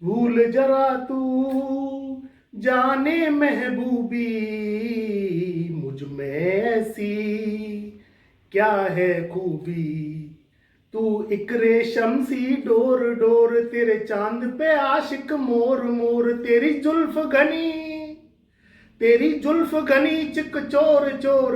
भूल जरा तू जाने महबूबी, मुझ में ऐसी क्या है खूबी। तू एक रेशम सी डोर डोर, तेरे चांद पे आशिक मोर मोर। तेरी जुल्फ घनी चिक चोर चोर,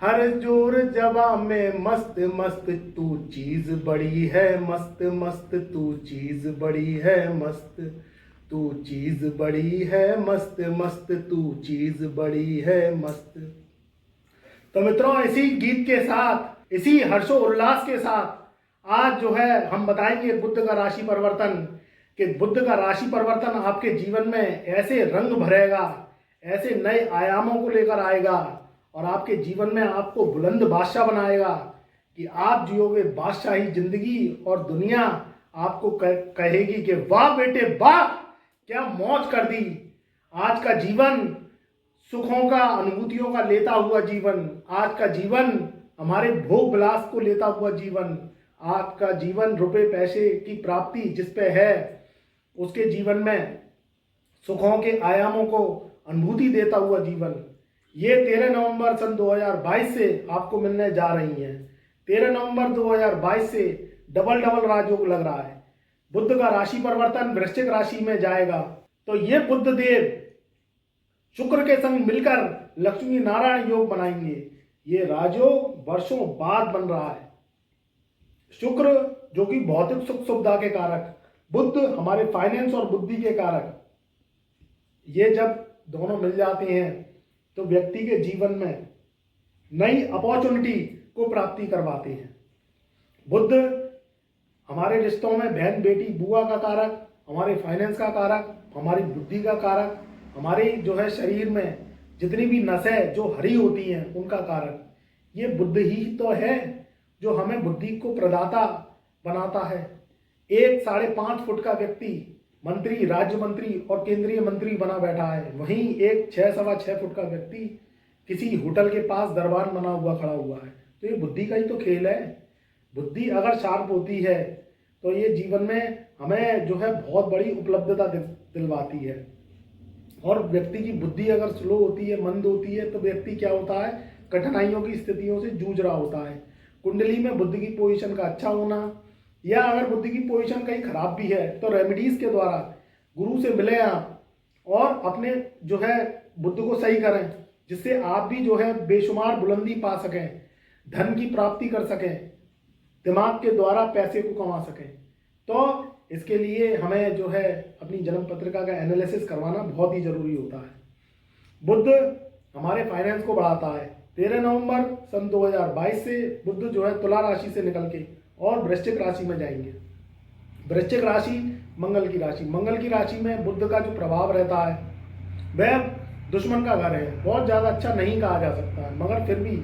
हर जोर जवा में मस्त मस्त। तू चीज बड़ी है मस्त मस्त, तू चीज बड़ी है मस्त। तू चीज बड़ी है मस्त मस्त, तू चीज बड़ी है मस्त। तो मित्रों, इसी गीत के साथ, इसी हर्षोल्लास के साथ आज जो है हम बताएंगे बुध का राशि परिवर्तन, कि बुध का राशि परिवर्तन आपके जीवन में ऐसे रंग भरेगा, ऐसे नए आयामों को लेकर आएगा और आपके जीवन में आपको बुलंद बादशाह बनाएगा कि आप जियोगे बादशाही जिंदगी और दुनिया आपको कहेगी कि वाह बेटे वाह, क्या मौज कर दी। आज का जीवन सुखों का, अनुभूतियों का लेता हुआ जीवन, आज का जीवन हमारे भोग विलास को लेता हुआ जीवन, आज का जीवन रुपए पैसे की प्राप्ति जिस पे है उसके जीवन में सुखों के आयामों को अनुभूति देता हुआ जीवन, ये 13 नवंबर सन 2022 से आपको मिलने जा रही हैं। 13 नवंबर 2022 से डबल डबल राजयोग लग रहा है। बुध का राशि परिवर्तन वृश्चिक राशि में जाएगा, तो ये बुध देव शुक्र के संग मिलकर लक्ष्मी नारायण योग बनाएंगे। ये राजयोग वर्षों बाद बन रहा है। शुक्र जो कि भौतिक सुख सुविधा के कारक, बुध हमारे फाइनेंस और बुद्धि के कारक, ये जब दोनों मिल जाते हैं तो व्यक्ति के जीवन में नई अपॉर्चुनिटी को प्राप्ति करवाते हैं। बुध हमारे रिश्तों में बहन बेटी बुआ का कारक, हमारे फाइनेंस का कारक, हमारी बुद्धि का कारक, हमारे जो है शरीर में जितनी भी नसें जो हरी होती हैं उनका कारक, ये बुद्ध ही तो है जो हमें बुद्धि को प्रदाता बनाता है। एक 5.5 फुट का व्यक्ति मंत्री, राज्य मंत्री और केंद्रीय मंत्री बना बैठा है, वहीं एक 6 सवा 6 फुट का व्यक्ति किसी होटल के पास दरबार बना हुआ खड़ा हुआ है। तो ये बुद्धि का ही तो खेल है। बुद्धि अगर शार्प होती है तो ये जीवन में हमें जो है बहुत बड़ी उपलब्धता दिलवाती है। और व्यक्ति की बुद्धि अगर स्लो होती है, मंद होती है, तो व्यक्ति क्या होता है, कठिनाइयों की स्थितियों से जूझ रहा होता है। कुंडली में बुद्धि की पोजीशन का अच्छा होना, या अगर बुद्धि की पोजीशन कहीं खराब भी है तो रेमेडीज के द्वारा गुरु से मिले आप और अपने जो है बुद्धि को सही करें, जिससे आप भी जो है बेशुमार बुलंदी पा सकें, धन की प्राप्ति कर सकें, दिमाग के द्वारा पैसे को कमा सकें। तो इसके लिए हमें जो है अपनी जन्म पत्रिका का एनालिसिस करवाना बहुत ही जरूरी होता है। बुध हमारे फाइनेंस को बढ़ाता है। 13 नवंबर सन 2022 से बुध जो है तुला राशि से निकल के और वृश्चिक राशि में जाएंगे। वृश्चिक राशि मंगल की राशि, मंगल की राशि में बुध का जो प्रभाव रहता है वह दुश्मन का घर है। बहुत ज़्यादा अच्छा नहीं कहा जा सकता है, मगर फिर भी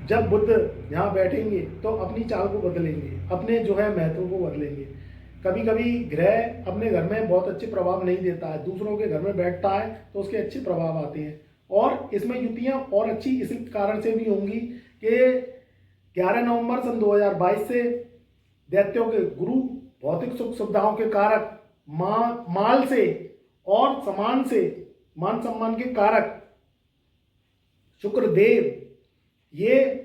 जब बुध यहाँ बैठेंगे तो अपनी चाल को बदलेंगे, अपने जो है महत्व को बदलेंगे। कभी कभी ग्रह अपने घर में बहुत अच्छे प्रभाव नहीं देता है, दूसरों के घर में बैठता है तो उसके अच्छे प्रभाव आते हैं। और इसमें युतियाँ और अच्छी इसी कारण से भी होंगी कि 11 नवंबर सन 2022 से दैत्यों के गुरु, भौतिक सुख सुविधाओं के कारक, माल से और समान से मान सम्मान के कारक शुक्र देव ये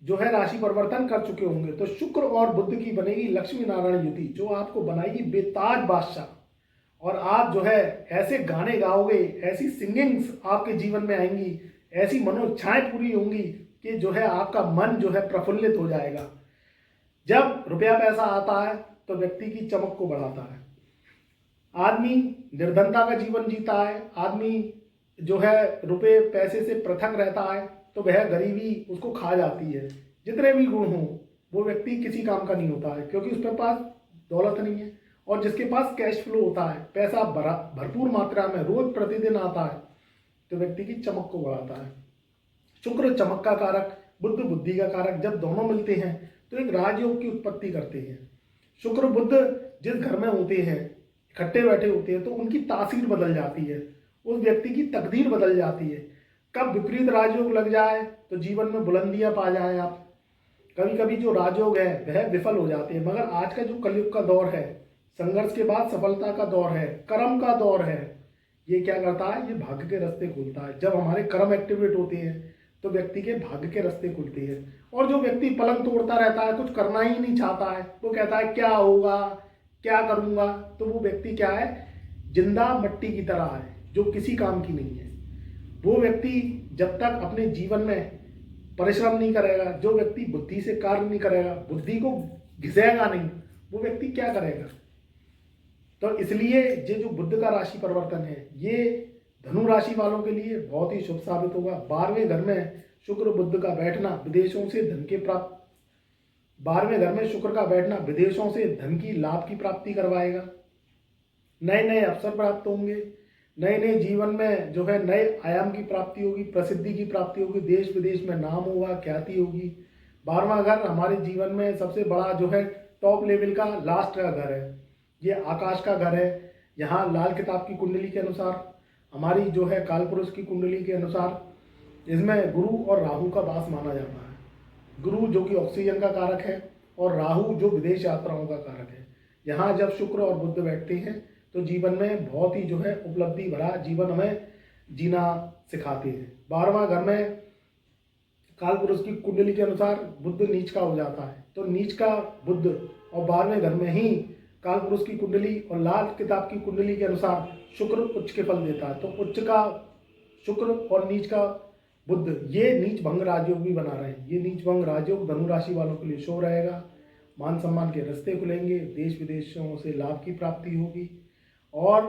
जो है राशि परिवर्तन कर चुके होंगे। तो शुक्र और बुध की बनेगी लक्ष्मी नारायण युति, जो आपको बनाएगी बेताज बादशाह। और आप जो है ऐसे गाने गाओगे, ऐसी सिंगिंग्स आपके जीवन में आएंगी, ऐसी मनोइच्छाएं पूरी होंगी कि जो है आपका मन जो है प्रफुल्लित हो जाएगा। जब रुपया पैसा आता है तो व्यक्ति की चमक को बढ़ाता है। आदमी निर्धनता का जीवन जीता है, आदमी जो है रुपये पैसे से पृथक रहता है तो वह गरीबी उसको खा जाती है। जितने भी गुण हों वो व्यक्ति किसी काम का नहीं होता है, क्योंकि उसके पास दौलत नहीं है। और जिसके पास कैश फ्लो होता है, पैसा भरपूर मात्रा में रोज प्रतिदिन आता है, तो व्यक्ति की चमक को बढ़ाता है। शुक्र चमक का कारक, बुध बुद्धि का कारक, जब दोनों मिलते हैं तो एक राजयोग की उत्पत्ति करते हैं। शुक्र बुध जिस घर में होते हैं, इकट्ठे बैठे होते हैं, तो उनकी तासीर बदल जाती है, उस व्यक्ति की तकदीर बदल जाती है। कब विपरीत राजयोग लग जाए तो जीवन में बुलंदियां पा जाए आप। कभी कभी जो राजयोग है वह विफल हो जाते हैं, मगर आज का जो कलयुग का दौर है, संघर्ष के बाद सफलता का दौर है, कर्म का दौर है। ये क्या करता है, ये भाग्य के रास्ते खोलता है। जब हमारे कर्म एक्टिवेट होते हैं तो व्यक्ति के भाग्य के रास्ते खुलते हैं। और जो व्यक्ति पलंग तोड़ता रहता है, कुछ करना ही नहीं चाहता है, वो कहता है क्या होगा, क्या करूँगा, तो वो व्यक्ति क्या है, जिंदा मिट्टी की तरह है, जो किसी काम की नहीं है। वो व्यक्ति जब तक अपने जीवन में परिश्रम नहीं करेगा, जो व्यक्ति बुद्धि से कार्य नहीं करेगा, बुद्धि को घिसेगा नहीं, वो व्यक्ति क्या करेगा। तो इसलिए ये जो बुध का राशि परिवर्तन है, ये धनु राशि वालों के लिए बहुत ही शुभ साबित होगा। 12वें घर में शुक्र बुध का बैठना विदेशों से धन के प्राप्त 12वें घर में शुक्र का बैठना विदेशों से धन की लाभ की प्राप्ति करवाएगा। नए नए अवसर प्राप्त होंगे, नए नए जीवन में जो है नए आयाम की प्राप्ति होगी, प्रसिद्धि की प्राप्ति होगी, देश विदेश में नाम होगा, ख्याति होगी। 12वां घर हमारे जीवन में सबसे बड़ा जो है टॉप लेवल का लास्ट का घर है, ये आकाश का घर है। यहाँ लाल किताब की कुंडली के अनुसार, हमारी जो है कालपुरुष की कुंडली के अनुसार, इसमें गुरु और राहु का वास माना जाता है। गुरु जो कि ऑक्सीजन का कारक है और राहु जो विदेश यात्राओं का कारक है। यहाँ जब शुक्र और बुध बैठते हैं तो जीवन में बहुत ही जो है उपलब्धि भरा जीवन हमें जीना सिखाते हैं। 12वां घर में कालपुरुष की कुंडली के अनुसार बुध नीच का हो जाता है, तो नीच का बुध और 12वें घर में ही कालपुरुष की कुंडली और लाल किताब की कुंडली के अनुसार शुक्र उच्च के फल देता है। तो उच्च का शुक्र और नीच का बुध, ये नीच भंग राजयोग भी बना रहे हैं। ये नीच भंग राजयोग धनु राशि वालों के लिए शुभ रहेगा। मान सम्मान के रास्ते खुलेंगे, देश विदेशों से लाभ की प्राप्ति होगी। और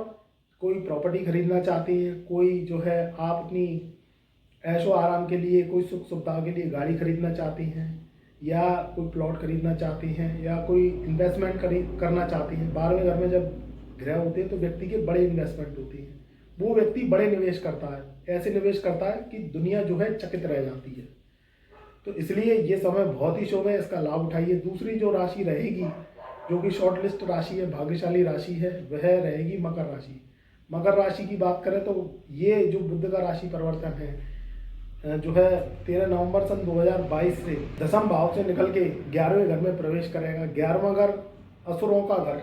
कोई प्रॉपर्टी खरीदना चाहते हैं, कोई जो है आप अपनी ऐशो आराम के लिए, कोई सुख सुविधा के लिए गाड़ी खरीदना चाहते हैं, या कोई प्लॉट खरीदना चाहते हैं, या कोई इन्वेस्टमेंट करना चाहते हैं। 12वें घर में जब ग्रह होते हैं तो व्यक्ति के बड़े इन्वेस्टमेंट होती हैं। वो व्यक्ति बड़े निवेश करता है, ऐसे निवेश करता है कि दुनिया जो है चकित रह जाती है। तो इसलिए ये समय बहुत ही शुभ है, इसका लाभ उठाइए। दूसरी जो राशि रहेगी जो कि शॉर्ट लिस्ट राशि है, भाग्यशाली राशि है, वह रहेगी मकर राशि। मकर राशि की बात करें तो ये जो बुध का राशि परिवर्तन है जो है 13 नवंबर सन 2022 से दसम भाव से निकल के 11वें घर में प्रवेश करेगा। 11वां घर असुरों का घर,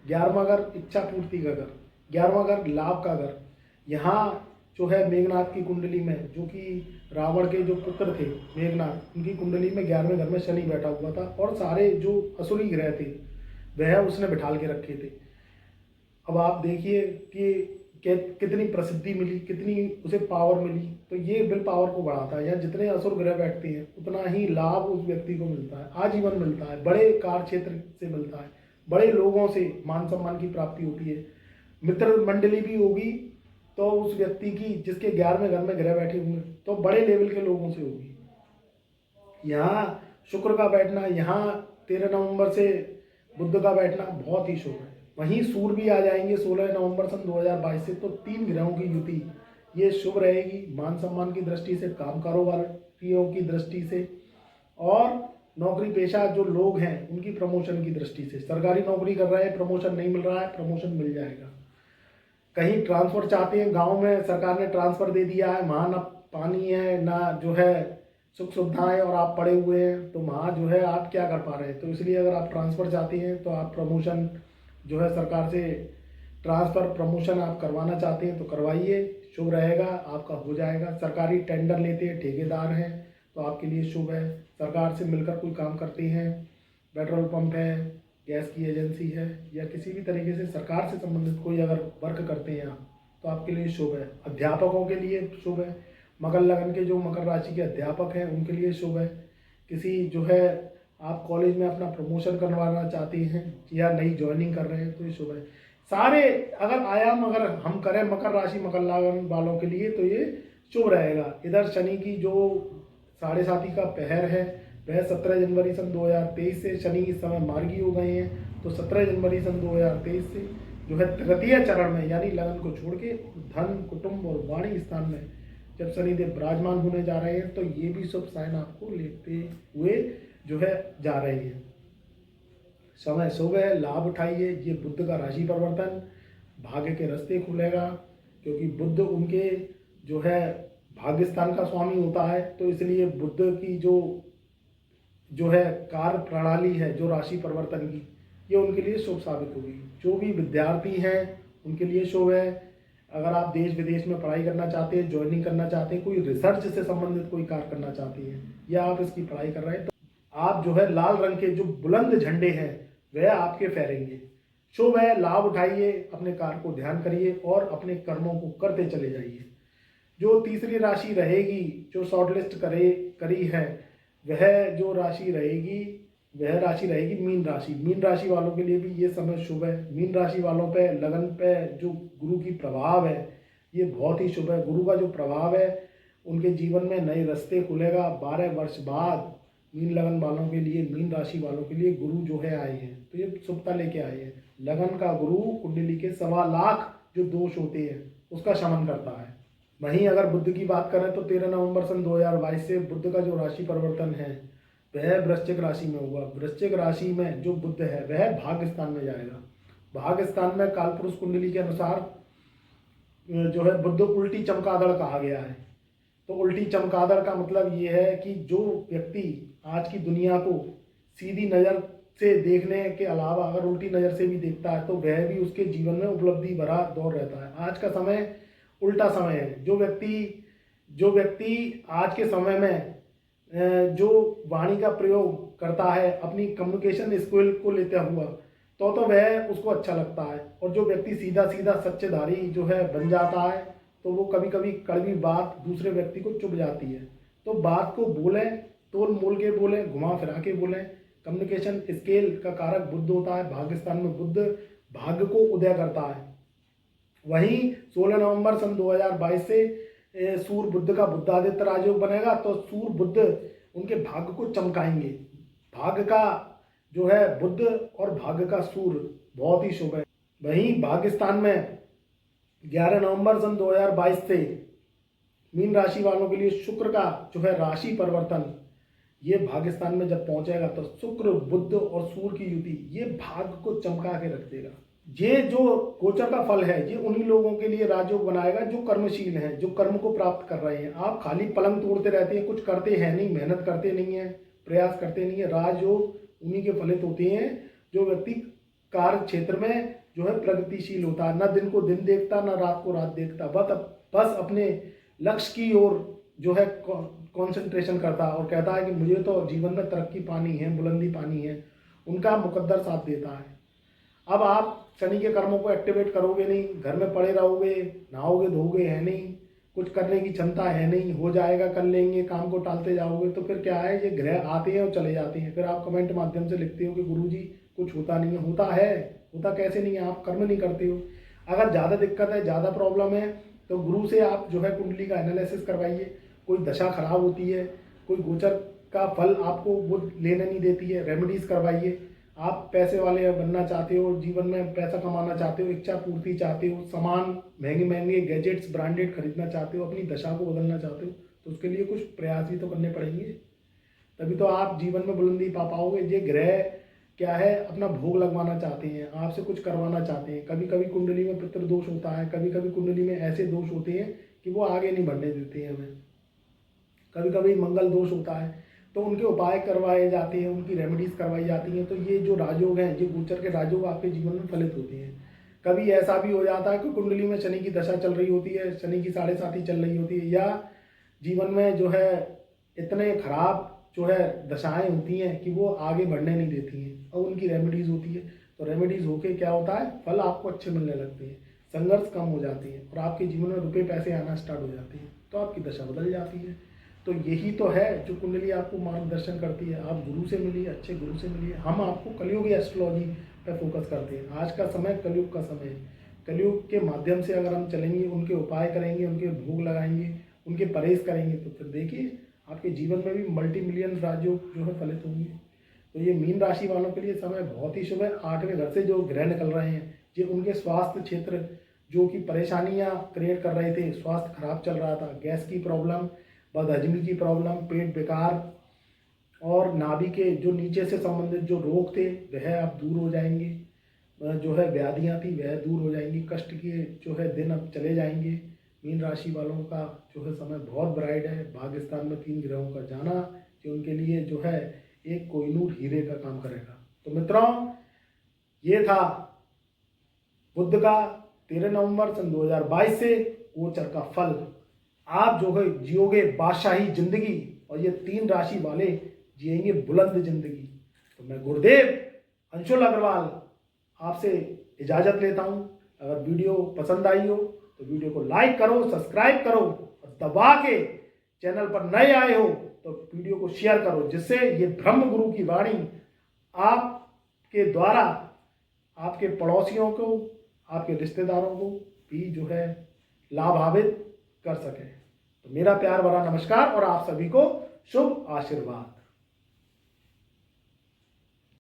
11वां घर इच्छा पूर्ति का घर, 11वां घर लाभ का घर। यहाँ जो है मेघनाथ की कुंडली में, जो कि रावण के जो पुत्र थे मेघनाथ, उनकी कुंडली में 11वें घर में शनि बैठा हुआ था और सारे जो असुरी ग्रह थे वह उसने बिठाल के रखे थे। अब आप देखिए कि कितनी प्रसिद्धि मिली, कितनी उसे पावर मिली। तो ये विल पावर को बढ़ाता है। या जितने असुर ग्रह बैठते हैं उतना ही लाभ उस व्यक्ति को मिलता है, आजीवन मिलता है, बड़े कार्य क्षेत्र से मिलता है, बड़े लोगों से मान सम्मान की प्राप्ति होती है। मित्र मंडली भी होगी तो उस व्यक्ति की, जिसके 11वें घर में ग्रह बैठे होंगे, तो बड़े लेवल के लोगों से होगी। यहाँ शुक्र का बैठना, यहाँ 13 नवंबर से बुध का बैठना बहुत ही शुभ है। वहीं सूर्य भी आ जाएंगे 16 नवंबर सन 2022 से। तो 3 ग्रहों की युति ये शुभ रहेगी, मान सम्मान की दृष्टि से, काम कारोबारियों की दृष्टि से, और नौकरी पेशा जो लोग हैं उनकी प्रमोशन की दृष्टि से। सरकारी नौकरी कर रहे हैं, प्रमोशन नहीं मिल रहा है, प्रमोशन मिल जाएगा। कहीं ट्रांसफ़र चाहते हैं, गांव में सरकार ने ट्रांसफ़र दे दिया है, वहाँ ना पानी है ना जो है सुख सुविधाएं, और आप पड़े हुए हैं, तो वहाँ जो है आप क्या कर पा रहे हैं। तो इसलिए अगर आप ट्रांसफ़र चाहते हैं तो आप प्रमोशन जो है सरकार से ट्रांसफ़र प्रमोशन आप करवाना चाहते हैं तो करवाइए, शुभ रहेगा, आपका हो जाएगा। सरकारी टेंडर लेते हैं, ठेकेदार हैं, तो आपके लिए शुभ है। सरकार से मिलकर कोई काम करते हैं, पेट्रोल पंप है, गैस की एजेंसी है, या किसी भी तरीके से सरकार से संबंधित कोई अगर वर्क करते हैं आप, तो आपके लिए शुभ है। अध्यापकों के लिए शुभ है। मकर लगन के जो मकर राशि के अध्यापक हैं उनके लिए शुभ है। किसी जो है आप कॉलेज में अपना प्रमोशन करवाना चाहते हैं या नई ज्वाइनिंग कर रहे हैं तो ये शुभ है। सारे अगर आयाम अगर हम करें मकर राशि मकर लगन वालों के लिए तो ये शुभ रहेगा। इधर शनि की जो 7.5 का पहर है वह 17 जनवरी सन 2023 से, शनि इस समय मार्गी हो गए हैं, तो 17 जनवरी सन 2023 से जो है तृतीय चरण में, यानी लगन को छोड़ के धन कुटुंब और वाणी स्थान में जब शनिदेव विराजमान होने जा रहे हैं, तो ये भी शुभ साइन आपको लेते हुए जो है जा रहे हैं। समय शुभ है, लाभ उठाइए। ये बुध का राशि परिवर्तन भाग्य के रास्ते खुलेगा, क्योंकि बुध उनके जो है भाग्य स्थान का स्वामी होता है। तो इसलिए बुध की जो है कार्य प्रणाली है, जो राशि परिवर्तन की, ये उनके लिए शुभ साबित होगी। जो भी विद्यार्थी हैं उनके लिए शुभ है। अगर आप देश विदेश में पढ़ाई करना चाहते हैं, ज्वाइनिंग करना चाहते हैं, कोई रिसर्च से संबंधित कोई कार्य करना चाहते हैं या आप इसकी पढ़ाई कर रहे हैं, तो आप जो है लाल रंग के जो बुलंद झंडे हैं वह आपके फहरेंगे। शुभ है, लाभ उठाइए, अपने कार्य को ध्यान करिए और अपने कर्मों को करते चले जाइए। जो तीसरी राशि रहेगी जो शॉर्टलिस्ट करी है, वह जो राशि रहेगी वह राशि रहेगी मीन राशि। मीन राशि वालों के लिए भी ये समय शुभ है। मीन राशि वालों पे लगन पे जो गुरु की प्रभाव है ये बहुत ही शुभ है। गुरु का जो प्रभाव है उनके जीवन में नए रास्ते खुलेगा। 12 वर्ष बाद मीन लगन वालों के लिए, मीन राशि वालों के लिए गुरु जो है आए हैं, तो ये शुभता लेके आए हैं। लगन का गुरु कुंडली के 1.25 लाख जो दोष होते हैं उसका शमन करता है। वहीं अगर बुध की बात करें तो 13 नवंबर सन 2022 से बुध का जो राशि परिवर्तन है वह वृश्चिक राशि में हुआ। वृश्चिक राशि में जो बुध है वह भाग्य स्थान में जाएगा। भाग्य स्थान में कालपुरुष कुंडली के अनुसार जो है बुध उल्टी चमगादड़ कहा गया है। तो उल्टी चमगादड़ का मतलब ये है कि जो व्यक्ति आज की दुनिया को सीधी नज़र से देखने के अलावा अगर उल्टी नज़र से भी देखता है तो वह भी उसके जीवन में उपलब्धि भरा दौर रहता है। आज का समय उल्टा समय है। जो व्यक्ति आज के समय में जो वाणी का प्रयोग करता है अपनी कम्युनिकेशन स्किल को लेता हुआ तो वह उसको अच्छा लगता है। और जो व्यक्ति सीधा सीधा सच्चेधारी जो है बन जाता है तो वो कभी कभी कड़वी बात दूसरे व्यक्ति को चुभ जाती है। तो बात को बोलें, तोल मोल के बोलें, घुमा फिरा के बोलें। कम्युनिकेशन स्किल का कारक बुध होता है। भाग्य स्थान में बुध भाग्य को उदय करता है। वहीं 16 नवंबर सन 2022 से सूर्य बुध का बुधादित्य राजयोग बनेगा तो सूर्य बुध उनके भाग्य को चमकाएंगे। भाग्य का जो है बुध और भाग्य का सूर्य बहुत ही शुभ है। वहीं भाग्य स्थान में 11 नवंबर सन 2022 से मीन राशि वालों के लिए शुक्र का जो है राशि परिवर्तन ये भाग्य स्थान में जब पहुंचेगा तो शुक्र बुध और सूर्य की युति ये भाग्य को चमका के रख देगा। ये जो गोचर का फल है ये उन्हीं लोगों के लिए राजयोग बनाएगा जो कर्मशील हैं, जो कर्म को प्राप्त कर रहे हैं। आप खाली पलंग तोड़ते रहते हैं, कुछ करते हैं नहीं, मेहनत करते नहीं है, प्रयास करते नहीं है। राजयोग उन्हीं के फलित होते हैं जो व्यक्ति कार्य क्षेत्र में जो है प्रगतिशील होता है, ना दिन को दिन देखता ना रात को रात देखता, बस अपने लक्ष्य की ओर जो है कंसंट्रेशन करता और कहता है कि मुझे तो जीवन में तरक्की पानी है, बुलंदी पानी है। उनका मुकद्दर साथ देता है। अब आप शनि के कर्मों को एक्टिवेट करोगे नहीं, घर में पड़े रहोगे, नहाओगे धोगे है नहीं, कुछ करने की क्षमता है नहीं, हो जाएगा कर लेंगे, काम को टालते जाओगे तो फिर क्या है, ये ग्रह आते हैं और चले जाते हैं। फिर आप कमेंट माध्यम से लिखते हो कि गुरुजी कुछ होता नहीं है। होता है, होता कैसे नहीं है, आप कर्म नहीं करते हो। अगर ज़्यादा दिक्कत है, ज़्यादा प्रॉब्लम है तो गुरु से आप जो है कुंडली का एनालिसिस करवाइए। कोई दशा खराब होती है, कोई गोचर का फल आपको वो लेने नहीं देती है, रेमेडीज करवाइए। आप पैसे वाले बनना चाहते हो, जीवन में पैसा कमाना चाहते हो, इच्छा पूर्ति चाहते हो, सामान महंगे महंगे गैजेट्स ब्रांडेड खरीदना चाहते हो, अपनी दशा को बदलना चाहते हो, तो उसके लिए कुछ प्रयास भी तो करने पड़ेंगे, तभी तो आप जीवन में बुलंदी पा पाओगे। ये ग्रह क्या है, अपना भोग लगवाना चाहते हैं, आपसे कुछ करवाना चाहते हैं। कभी कभी कुंडली में पितृ दोष होता है, कभी कभी कुंडली में ऐसे दोष होते हैं कि वो आगे नहीं बढ़ने देते हैं हमें। कभी कभी मंगल दोष होता है तो उनके उपाय करवाए जाते हैं, उनकी रेमेडीज करवाई जाती हैं। तो ये जो राजयोग हैं, ये गोचर के राजयोग आपके जीवन में फलित होते हैं। कभी ऐसा भी हो जाता है कि कुंडली में शनि की दशा चल रही होती है, शनि की 7.5 चल रही होती है, या जीवन में जो है इतने खराब जो है दशाएं होती हैं कि वो आगे बढ़ने नहीं देती हैं, और उनकी रेमेडीज होती है। तो रेमेडीज होके क्या होता है, फल आपको अच्छे मिलने लगते हैं, संघर्ष कम हो जाती है और आपके जीवन में रुपये पैसे आना स्टार्ट हो जाते हैं, तो आपकी दशा बदल जाती है। तो यही तो है जो कुंडली आपको मार्गदर्शन करती है। आप गुरु से मिलिए, अच्छे गुरु से मिलिए। हम आपको कलयुगी एस्ट्रोलॉजी पर फोकस करते हैं। आज का समय कलयुग का समय है। कलयुग के माध्यम से अगर हम चलेंगे, उनके उपाय करेंगे, उनके भोग लगाएंगे, उनके परहेज करेंगे, तो फिर देखिए आपके जीवन में भी मल्टी मिलियन राजयोग जो है फलित होंगे। तो ये मीन राशि वालों के लिए समय बहुत ही शुभ है। 8वें घर से जो ग्रह निकल रहे हैं ये उनके स्वास्थ्य क्षेत्र जो कि परेशानियां क्रिएट कर रहे थे, स्वास्थ्य खराब चल रहा था, गैस की प्रॉब्लम, बदहजमी की प्रॉब्लम, पेट बेकार और नाभि के जो नीचे से संबंधित जो रोग थे वह अब दूर हो जाएंगे। जो है व्याधियां थी वह दूर हो जाएंगी। कष्ट के जो है दिन अब चले जाएंगे। मीन राशि वालों का जो है समय बहुत ब्राइट है। भाग्य स्थान में 3 ग्रहों का जाना जो उनके लिए जो है एक कोहिनूर हीरे का काम करेगा। तो मित्रों, ये था बुध का 13 नवंबर सन 2022 से गोचर का फल। आप जो है जियोगे बादशाही जिंदगी और ये 3 राशि वाले जिएंगे बुलंद जिंदगी। तो मैं गुरुदेव अंशुल अग्रवाल आपसे इजाज़त लेता हूँ। अगर वीडियो पसंद आई हो तो वीडियो को लाइक करो, सब्सक्राइब करो और दबा के, चैनल पर नए आए हो तो वीडियो को शेयर करो, जिससे ये ब्रह्म गुरु की वाणी आपके द्वारा आपके पड़ोसियों को, आपके रिश्तेदारों को भी जो है लाभान्वित कर सके। तो मेरा प्यार भरा नमस्कार और आप सभी को शुभ आशीर्वाद।